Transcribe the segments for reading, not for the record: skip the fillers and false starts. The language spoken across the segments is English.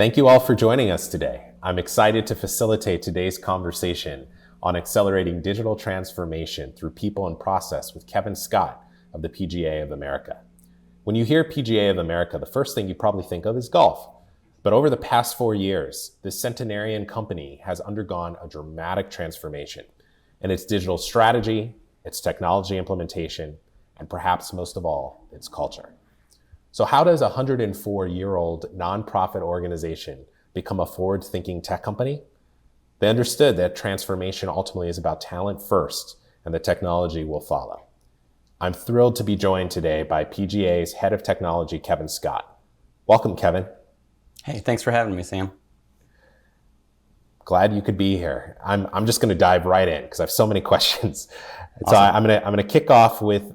Thank you all for joining us today. I'm excited to facilitate today's conversation on accelerating digital transformation through people and process with Kevin Scott of the PGA of America. When you hear PGA of America, the first thing you probably think of is golf. But over the past 4 years, this centenarian company has undergone a dramatic transformation in its digital strategy, its technology implementation, and perhaps most of all, its culture. So how does a 104-year-old nonprofit organization become a forward-thinking tech company? They understood that transformation ultimately is about talent first, and the technology will follow. I'm thrilled to be joined today by PGA's Head of Technology, Kevin Scott. Welcome, Kevin. Hey, thanks for having me, Sam. Glad you could be here. I'm just going to dive right in because I have so many questions. Awesome. So I'm going to kick off with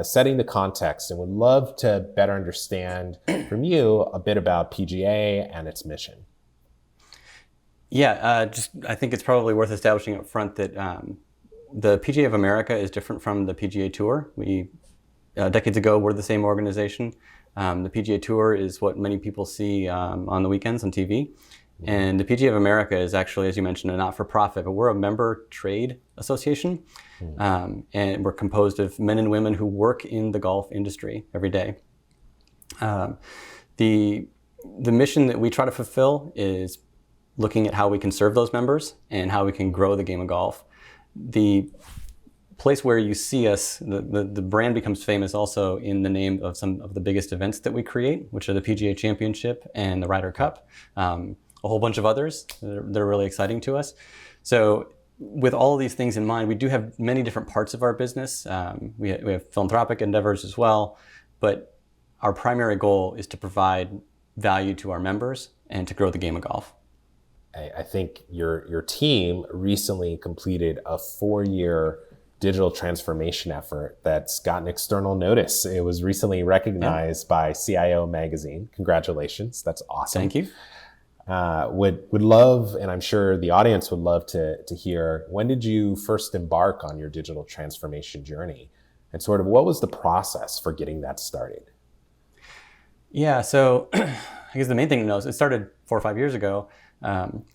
setting the context, and would love to better understand from you a bit about PGA and its mission. Yeah, I think it's probably worth establishing up front that the PGA of America is different from the PGA Tour. We decades ago were the same organization. The PGA Tour is what many people see on the weekends on TV. And the PGA of America is actually, as you mentioned, a not-for-profit, but we're a member trade association. And we're composed of men and women who work in the golf industry every day. The mission that we try to fulfill is looking at how we can serve those members and how we can grow the game of golf. The place where you see us, the brand becomes famous also in the name of some of the biggest events that we create, which are the PGA Championship and the Ryder Cup. A whole bunch of others that are really exciting to us. So with all of these things in mind, we do have many different parts of our business. We have philanthropic endeavors as well, but our primary goal is to provide value to our members and to grow the game of golf. I think your team recently completed a 4-year digital transformation effort that's gotten external notice. It was recently recognized by CIO Magazine. Congratulations, that's awesome. Thank you. Would love, and I'm sure the audience would love to hear, when did you first embark on your digital transformation journey? And sort of what was the process for getting that started? Yeah, so I guess the main thing to know is it started 4 or 5 years ago,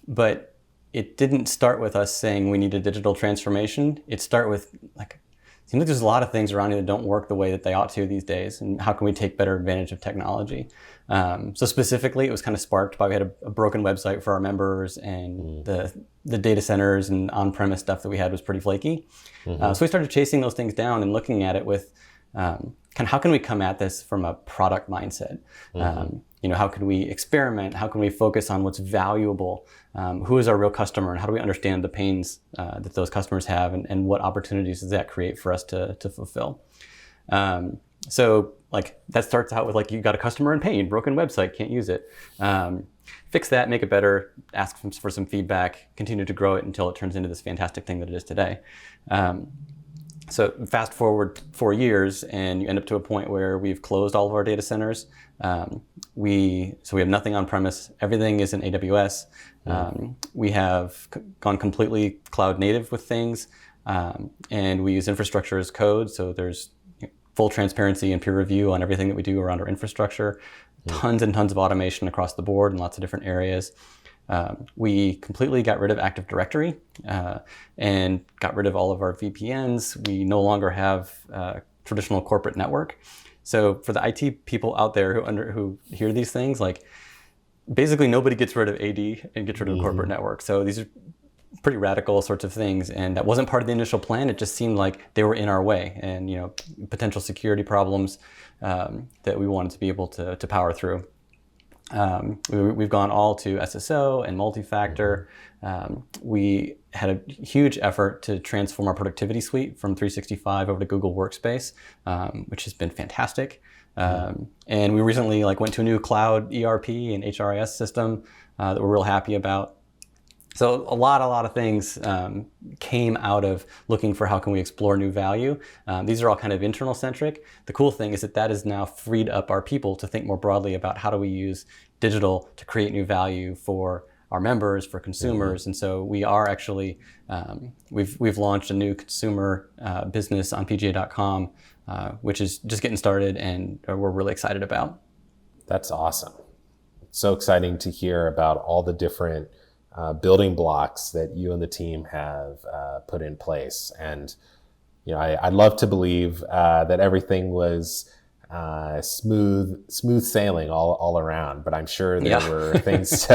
but it didn't start with us saying we need a digital transformation. It started with it seems like there's a lot of things around here that don't work the way that they ought to these days, and how can we take better advantage of technology? So specifically, it was kind of sparked by we had a broken website for our members, and the data centers and on-premise stuff that we had was pretty flaky. So we started chasing those things down and looking at it with kind of how can we come at this from a product mindset? How can we experiment? How can we focus on what's valuable? Who is our real customer, and how do we understand the pains that those customers have, and what opportunities does that create for us to fulfill? So that starts out with you got a customer in pain, broken website, can't use it. Fix that, make it better, ask for some feedback, continue to grow it until it turns into this fantastic thing that it is today. So fast forward 4 years, and you end up to a point where we've closed all of our data centers. We have nothing on premise. Everything is in AWS. We have gone completely cloud native with things, and we use infrastructure as code. So there's full transparency and peer review on everything that we do around our infrastructure. Tons and tons of automation across the board in lots of different areas. We completely got rid of Active Directory and got rid of all of our VPNs. We no longer have traditional corporate network. So for the IT people out there who hear these things, basically nobody gets rid of AD and gets rid of the corporate network. So these are pretty radical sorts of things, and that wasn't part of the initial plan. It just seemed like they were in our way, and potential security problems that we wanted to be able to power through. We've gone all to SSO and multi-factor. We had a huge effort to transform our productivity suite from 365 over to Google Workspace, which has been fantastic. And we recently went to a new cloud ERP and HRIS system that we're real happy about. So a lot of things came out of looking for how can we explore new value. These are all kind of internal centric. The cool thing is that has now freed up our people to think more broadly about how do we use digital to create new value for our members, for consumers. And so we are actually, we've launched a new consumer business on PGA.com, which is just getting started and we're really excited about. That's awesome. so exciting to hear about all the different building blocks that you and the team have put in place. And I'd love to believe that everything was smooth sailing all around, but I'm sure there were things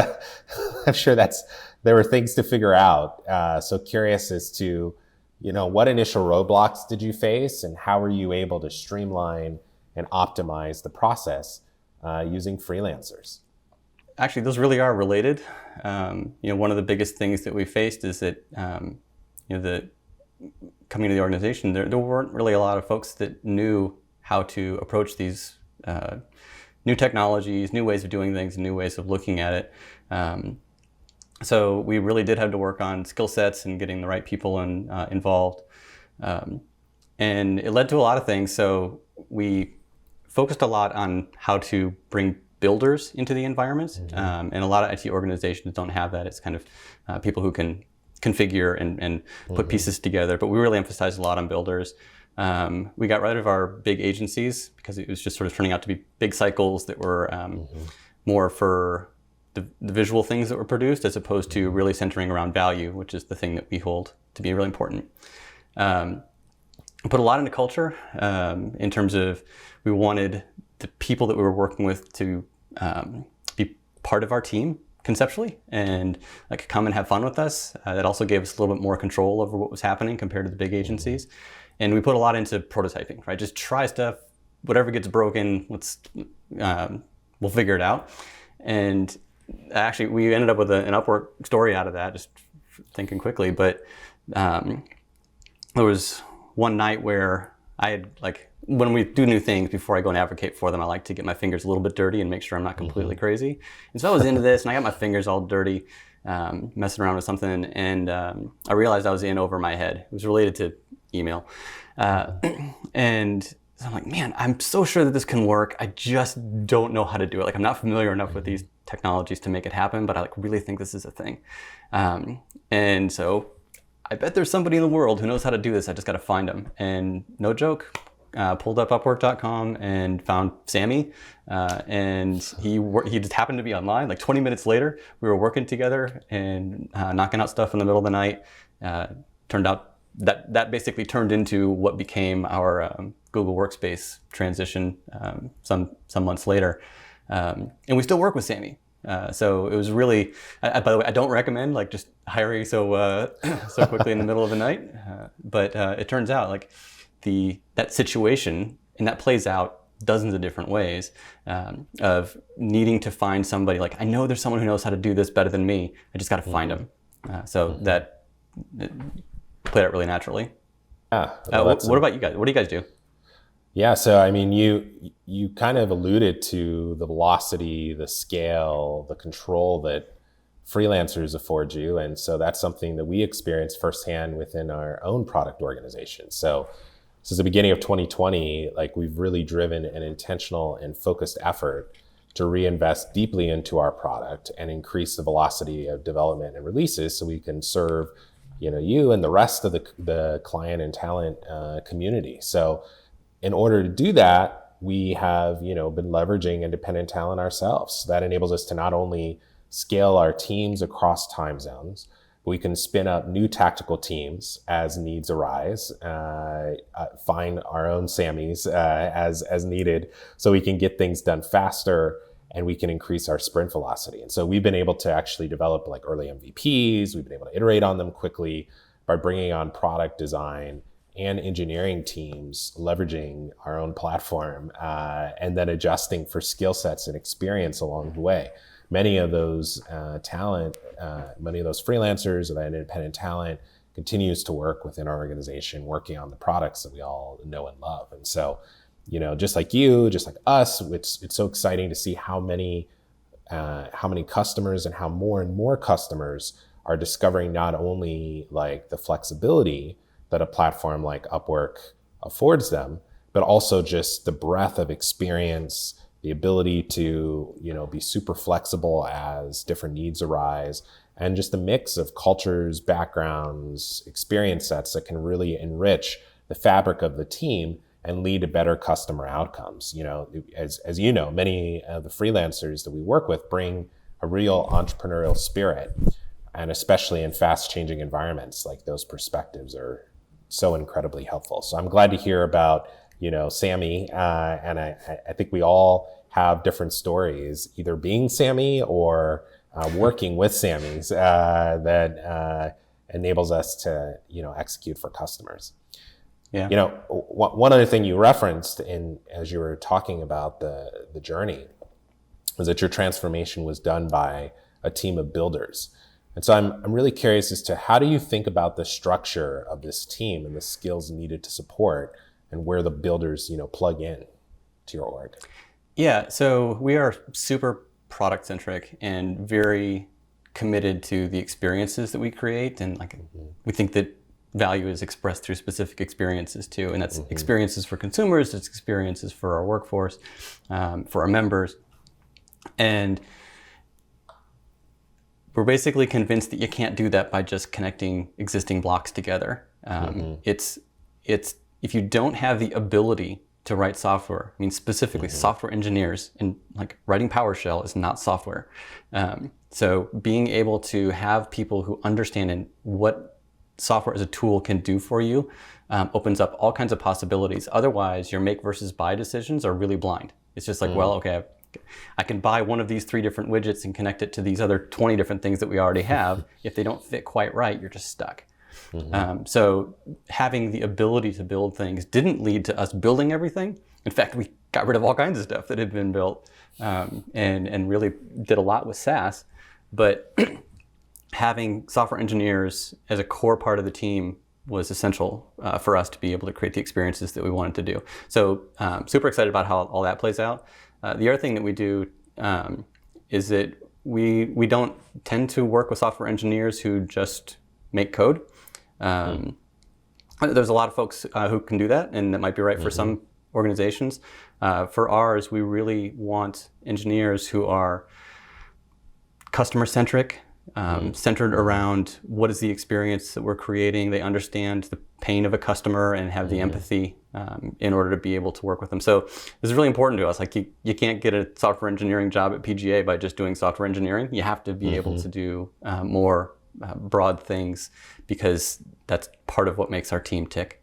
there were things to figure out. So curious as to, what initial roadblocks did you face, and how were you able to streamline and optimize the process using freelancers? Actually, those really are related. One of the biggest things that we faced is that, the coming to the organization, there weren't really a lot of folks that knew how to approach these new technologies, new ways of doing things, new ways of looking at it. So we really did have to work on skill sets and getting the right people involved. And it led to a lot of things. So we focused a lot on how to bring builders into the environments. And a lot of IT organizations don't have that. It's kind of people who can configure and put pieces together. But we really emphasized a lot on builders. We got rid of our big agencies because it was just sort of turning out to be big cycles that were more for the visual things that were produced, as opposed to really centering around value, which is the thing that we hold to be really important. Put a lot into culture in terms of we wanted the people that we were working with to be part of our team conceptually and like come and have fun with us. That also gave us a little bit more control over what was happening compared to the big agencies. And we put a lot into prototyping, right? Just try stuff, whatever gets broken, we'll figure it out. And actually, we ended up with an Upwork story out of that, just thinking quickly. But there was one night where I had, when we do new things, before I go and advocate for them, I like to get my fingers a little bit dirty and make sure I'm not completely crazy. And so I was into this, and I got my fingers all dirty, messing around with something, and I realized I was in over my head. It was related to email. And so I'm like, man, I'm so sure that this can work. I just don't know how to do it. I'm not familiar enough with these technologies to make it happen, but I really think this is a thing. And so I bet there's somebody in the world who knows how to do this. I just got to find them. And no joke, pulled up Upwork.com and found Sammy. And he just happened to be online. 20 minutes later, we were working together and knocking out stuff in the middle of the night. Turned out that basically turned into what became our Google Workspace transition some months later. And we still work with Sammy. So it was really, by the way, I don't recommend just hiring so quickly in the middle of the night. But it turns out that situation, and that plays out dozens of different ways of needing to find somebody. I know there's someone who knows how to do this better than me. I just got to find them. So that played out really naturally. Yeah. What about you guys? What do you guys do? Yeah, so I mean, you kind of alluded to the velocity, the scale, the control that freelancers afford you, and so that's something that we experience firsthand within our own product organization. So since the beginning of 2020, we've really driven an intentional and focused effort to reinvest deeply into our product and increase the velocity of development and releases so we can serve you and the rest of the client and talent community. So in order to do that, we have been leveraging independent talent ourselves. That enables us to not only scale our teams across time zones, but we can spin up new tactical teams as needs arise, find our own Sammys as needed, so we can get things done faster and we can increase our sprint velocity. And so we've been able to actually develop early MVPs. We've been able to iterate on them quickly by bringing on product design and engineering teams, leveraging our own platform, and then adjusting for skill sets and experience along the way. Many of those many of those freelancers or that independent talent continues to work within our organization, working on the products that we all know and love. And so, just like you, just like us, it's so exciting to see how many customers and how more and more customers are discovering not only the flexibility that a platform like Upwork affords them, but also just the breadth of experience, the ability to, be super flexible as different needs arise, and just a mix of cultures, backgrounds, experience sets that can really enrich the fabric of the team and lead to better customer outcomes. As you know, many of the freelancers that we work with bring a real entrepreneurial spirit, and especially in fast changing environments, like those perspectives are so incredibly helpful. So I'm glad to hear about, Sammy. And I think we all have different stories, either being Sammy or working with Sammys that enables us to, execute for customers. Yeah. One other thing you referenced as you were talking about the journey was that your transformation was done by a team of builders. And so I'm really curious as to how do you think about the structure of this team and the skills needed to support, and where the builders, plug in to your org? Yeah, so we are super product centric and very committed to the experiences that we create, and we think that value is expressed through specific experiences too, and that's experiences for consumers, it's experiences for our workforce, for our members, and we're basically convinced that you can't do that by just connecting existing blocks together. It's if you don't have the ability to write software, I mean specifically software engineers, and writing PowerShell is not software. So being able to have people who understand what software as a tool can do for you opens up all kinds of possibilities. Otherwise, your make versus buy decisions are really blind. It's just well, okay, I can buy one of these 3 different widgets and connect it to these other 20 different things that we already have. If they don't fit quite right, you're just stuck. So having the ability to build things didn't lead to us building everything. In fact, we got rid of all kinds of stuff that had been built and really did a lot with SaaS. But having software engineers as a core part of the team was essential for us to be able to create the experiences that we wanted to do. So super excited about how all that plays out. The other thing that we do is that we don't tend to work with software engineers who just make code. There's a lot of folks who can do that, and that might be right for some organizations. For ours, we really want engineers who are customer-centric, centered around what is the experience that we're creating. They understand the pain of a customer and have the empathy in order to be able to work with them. So this is really important to us. You can't get a software engineering job at PGA by just doing software engineering. You have to be able to do more broad things, because that's part of what makes our team tick.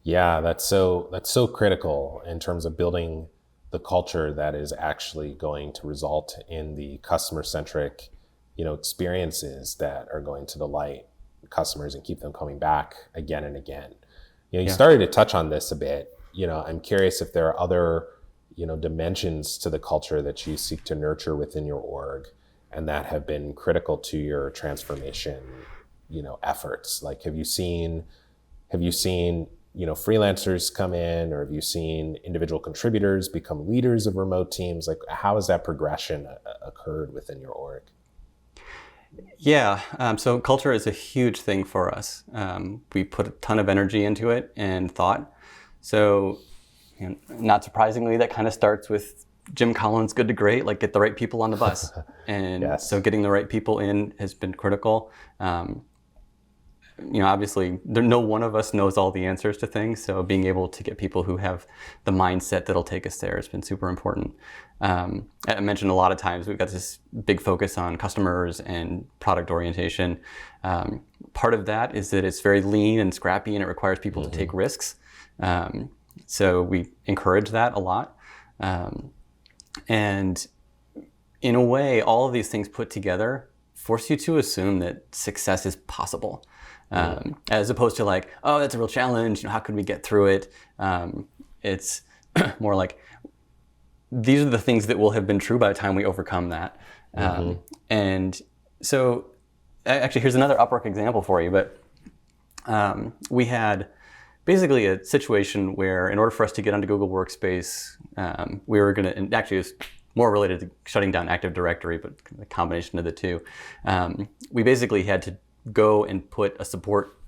Yeah, that's so critical in terms of building the culture that is actually going to result in the customer-centric, experiences that are going to delight customers and keep them coming back again and again. You started to touch on this a bit. I'm curious if there are other, dimensions to the culture that you seek to nurture within your org and that have been critical to your transformation, efforts. Like, have you seen, freelancers come in, or have you seen individual contributors become leaders of remote teams? Like, how has that progression occurred within your org? Yeah, so culture is a huge thing for us. We put a ton of energy into it and thought. So, not surprisingly, that kind of starts with Jim Collins' good to great, get the right people on the bus. And so getting the right people in has been critical. Obviously, no one of us knows all the answers to things, so being able to get people who have the mindset that'll take us there has been super important. I mentioned a lot of times we've got this big focus on customers and product orientation. Part of that is that it's very lean and scrappy, and it requires people to take risks. So we encourage that a lot. And in a way, all of these things put together force you to assume that success is possible. As opposed to oh, that's a real challenge, how could we get through it? It's more like, these are the things that will have been true by the time we overcome that. And so, actually, here's another Upwork example for you, but we had basically a situation where in order for us to get onto Google Workspace, we were gonna, and actually it's more related to shutting down Active Directory, but a combination of the two. We basically had to go and put a support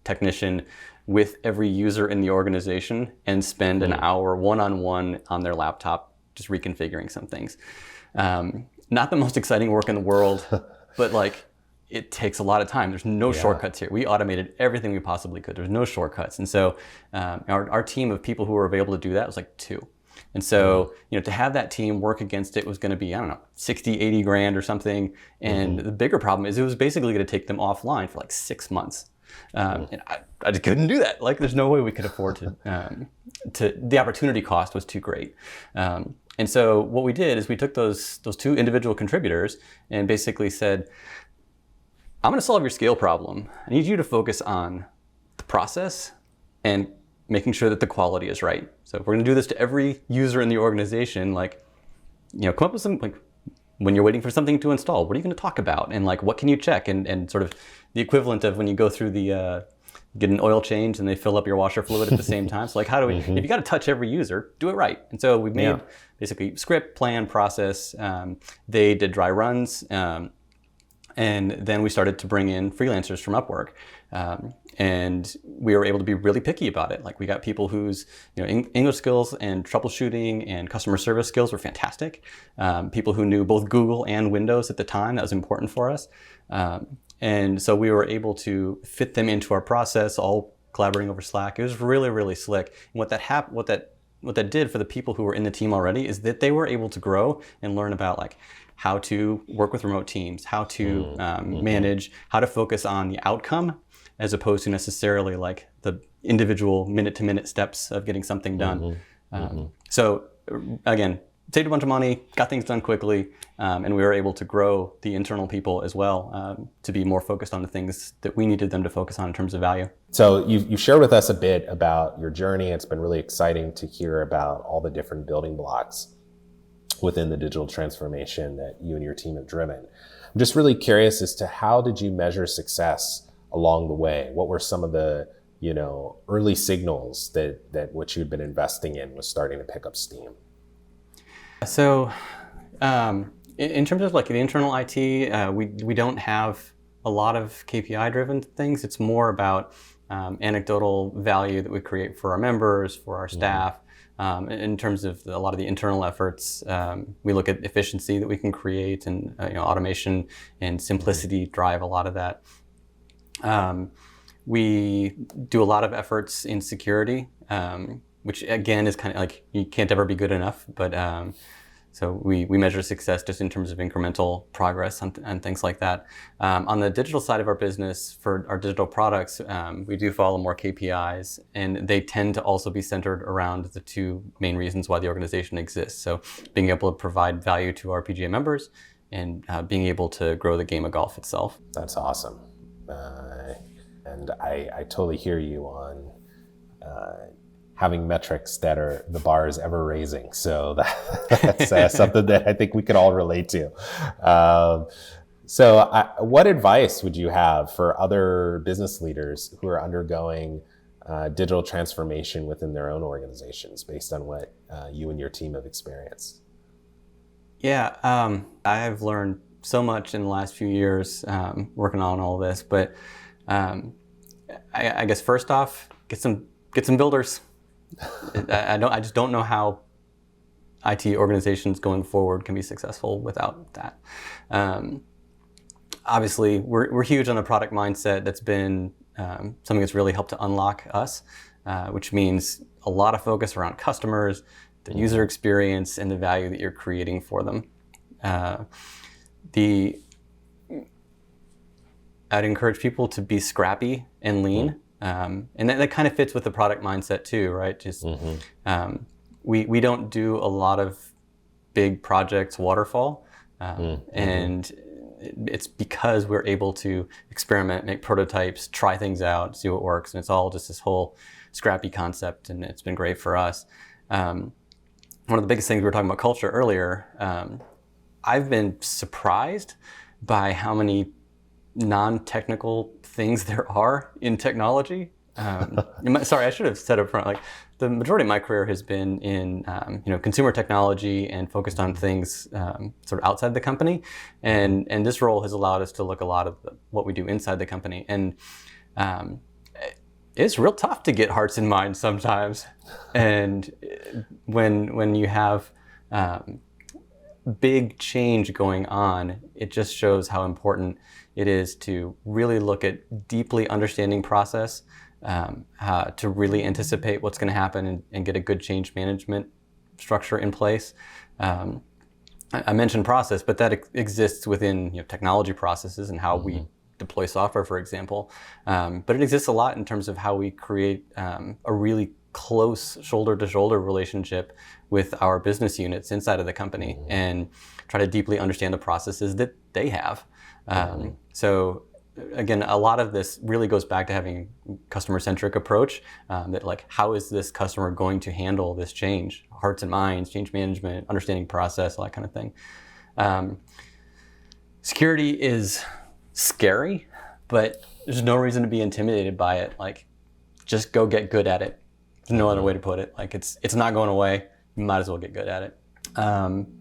technician with every user in the organization and spend an hour one-on-one on their laptop just reconfiguring some things. Not the most exciting work in the world, but it takes a lot of time. There's no shortcuts here. We automated everything we possibly could. There's no shortcuts. And so our team of people who were able to do that was like 2. And so, to have that team work against it was going to be, 60, 80 grand or something. And the bigger problem is it was basically going to take them offline for like 6 months. And I just couldn't do that. Like, there's no way we could afford to the opportunity cost was too great. And so what we did is we took those 2 individual contributors and basically said, I'm going to solve your scale problem. I need you to focus on the process and making sure that the quality is right. So if we're going to do this to every user in the organization, come up with some, when you're waiting for something to install, what are you going to talk about? And what can you check? And sort of the equivalent of when you go through get an oil change and they fill up your washer fluid at the same time. So how do we, if you got to touch every user, do it right. And so we made basically script, plan, process. They did dry runs. And then we started to bring in freelancers from Upwork. And we were able to be really picky about it. We got people whose English skills and troubleshooting and customer service skills were fantastic. People who knew both Google and Windows at the time. That was important for us. And so we were able to fit them into our process, all collaborating over Slack. It was really, really slick. And what that did for the people who were in the team already is that they were able to grow and learn about how to work with remote teams, how to manage, how to focus on the outcome as opposed to necessarily the individual minute-to-minute steps of getting something done. So again, saved a bunch of money, got things done quickly, and we were able to grow the internal people as well to be more focused on the things that we needed them to focus on in terms of value. So you shared with us a bit about your journey. It's been really exciting to hear about all the different building blocks within the digital transformation that you and your team have driven. I'm just really curious as to how did you measure success along the way? What were some of the early signals that what you'd been investing in was starting to pick up steam? So in terms of the internal IT, we don't have a lot of KPI driven things. It's more about anecdotal value that we create for our members, for our staff. In terms of a lot of the internal efforts, we look at efficiency that we can create, and automation and simplicity drive a lot of that. We do a lot of efforts in security, which again is kind of you can't ever be good enough, but so we measure success just in terms of incremental progress on things like that. On the digital side of our business, for our digital products, we do follow more KPIs, and they tend to also be centered around the 2 main reasons why the organization exists. So being able to provide value to our PGA members and being able to grow the game of golf itself. That's awesome. And I totally hear you on having metrics that are the bar is ever raising. So that's something that I think we could all relate to. What advice would you have for other business leaders who are undergoing digital transformation within their own organizations based on what you and your team have experienced? Yeah, I've learned so much in the last few years working on all this, but I guess first off, get some builders. I just don't know how IT organizations going forward can be successful without that. Obviously, we're huge on the product mindset. That's been something that's really helped to unlock us, which means a lot of focus around customers, the user experience, and the value that you're creating for them. I'd encourage people to be scrappy and lean. And that kind of fits with the product mindset too, right? Just we don't do a lot of big projects waterfall, and it's because we're able to experiment, make prototypes, try things out, see what works, and it's all just this whole scrappy concept, and it's been great for us. One of the biggest things we were talking about culture earlier. I've been surprised by how many non-technical things there are in technology. Sorry, I should have said up front, the majority of my career has been in consumer technology and focused on things sort of outside the company. And this role has allowed us to look a lot of what we do inside the company. And it's real tough to get hearts and minds sometimes. And when you have big change going on, it just shows how important it is to really look at deeply understanding process, to really anticipate what's going to happen and get a good change management structure in place. I mentioned process, but that exists within technology processes and how we deploy software, for example. But it exists a lot in terms of how we create a really close shoulder-to-shoulder relationship with our business units inside of the company and try to deeply understand the processes that they have. So again, a lot of this really goes back to having a customer-centric approach, that like, how is this customer going to handle this change? Hearts and minds, change management, understanding process, all that kind of thing. Security is scary, but there's no reason to be intimidated by it. Like, just go get good at it. There's no other way to put it. Like, it's not going away. You might as well get good at it.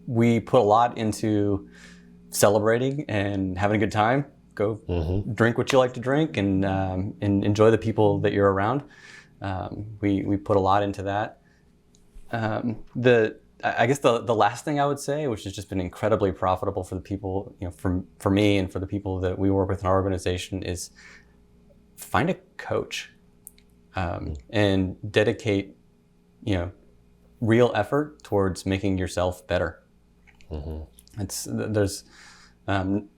We put a lot into celebrating and having a good time. Go drink what you like to drink and enjoy the people that you're around. We put a lot into that. I guess the last thing I would say, which has just been incredibly profitable for the people, for me and for the people that we work with in our organization, is find a coach and dedicate, real effort towards making yourself better. I don't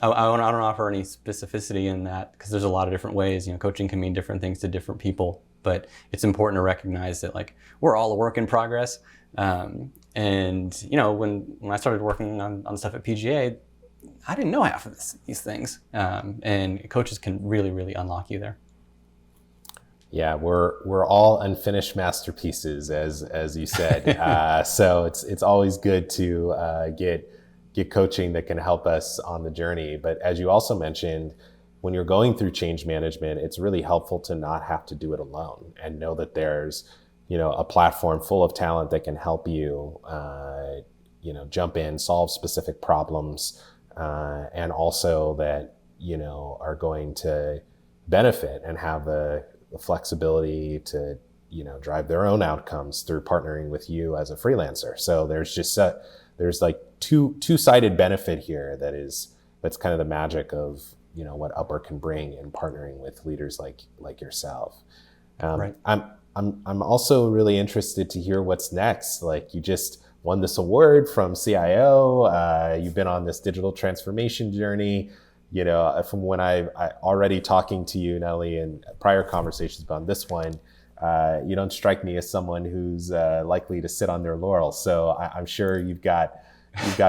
offer any specificity in that because there's a lot of different ways. Coaching can mean different things to different people, but it's important to recognize that like we're all a work in progress. And when I started working on stuff at PGA, I didn't know half of these things, and coaches can really, really unlock you there. Yeah, we're all unfinished masterpieces, as you said. So it's always good to get coaching that can help us on the journey. But as you also mentioned, when you're going through change management, it's really helpful to not have to do it alone and know that there's a platform full of talent that can help you jump in, solve specific problems, and also that are going to benefit and have the flexibility to drive their own outcomes through partnering with you as a freelancer. So there's like two-sided benefit here that's kind of the magic of what Upwork can bring in partnering with leaders like yourself. Right. I'm also really interested to hear what's next. Like, you just won this award from CIO. You've been on this digital transformation journey. From when I already talking to you, Nelly, in prior conversations about this one, you don't strike me as someone who's likely to sit on their laurels. So I'm sure you've got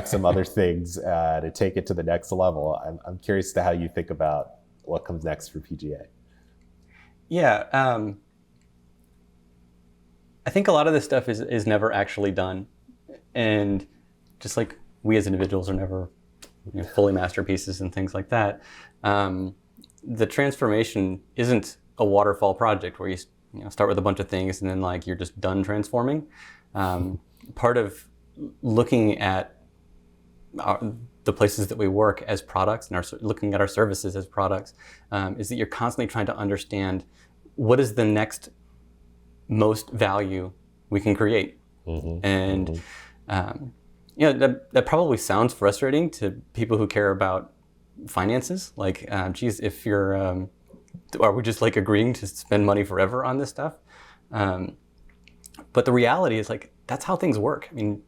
some other things to take it to the next level. I'm curious to how you think about what comes next for PGA. Yeah, I think a lot of this stuff is never actually done, and just like we as individuals are never fully masterpieces and things like that. The transformation isn't a waterfall project where you start with a bunch of things and then like you're just done transforming. Part of looking at the places that we work as products and looking at our services as products is that you're constantly trying to understand what is the next most value we can create. And that probably sounds frustrating to people who care about finances. Like, if you're, are we just like agreeing to spend money forever on this stuff? But the reality is like, that's how things work. I mean,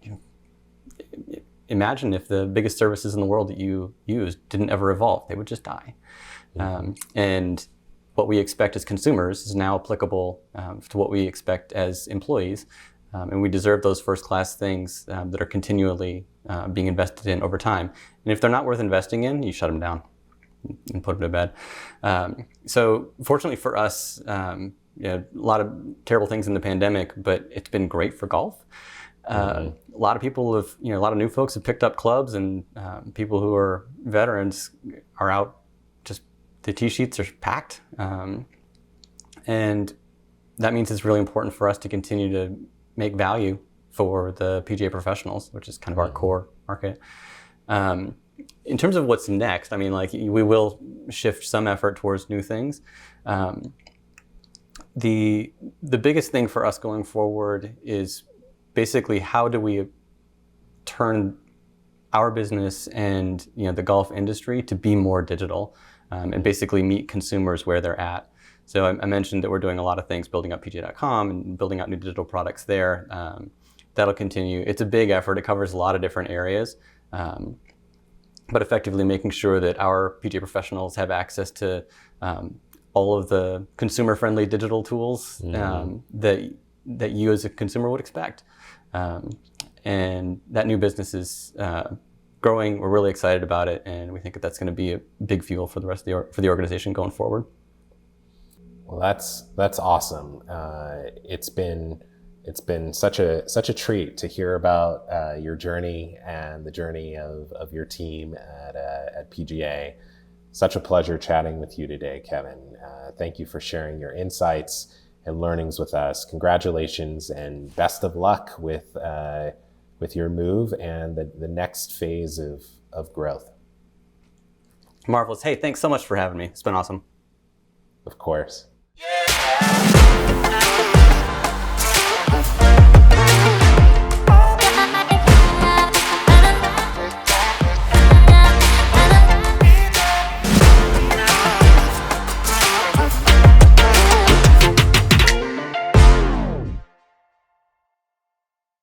imagine if the biggest services in the world that you use didn't ever evolve, they would just die. And what we expect as consumers is now applicable to what we expect as employees. And we deserve those first-class things that are continually being invested in over time. And if they're not worth investing in, you shut them down and put them to bed. So fortunately for us, a lot of terrible things in the pandemic, but it's been great for golf. A lot of people have, a lot of new folks have picked up clubs, and people who are veterans are out. Just the tee sheets are packed, and that means it's really important for us to continue to make value for the PGA professionals, which is kind of our core market. In terms of what's next, I mean, like, we will shift some effort towards new things. The biggest thing for us going forward is basically how do we turn our business and the golf industry to be more digital, and basically meet consumers where they're at. So I mentioned that we're doing a lot of things, building up PGA.com and building out new digital products there. That'll continue. It's a big effort. It covers a lot of different areas, but effectively making sure that our PGA professionals have access to all of the consumer-friendly digital tools that you as a consumer would expect. And that new business is growing. We're really excited about it, and we think that that's going to be a big fuel for the rest of the organization going forward. Well, that's awesome. It's been such a treat to hear about your journey and the journey of your team at PGA. Such a pleasure chatting with you today, Kevin. Thank you for sharing your insights and learnings with us. Congratulations and best of luck with your move and the next phase of growth. Marvelous. Hey, thanks so much for having me. It's been awesome. Of course. Yeah.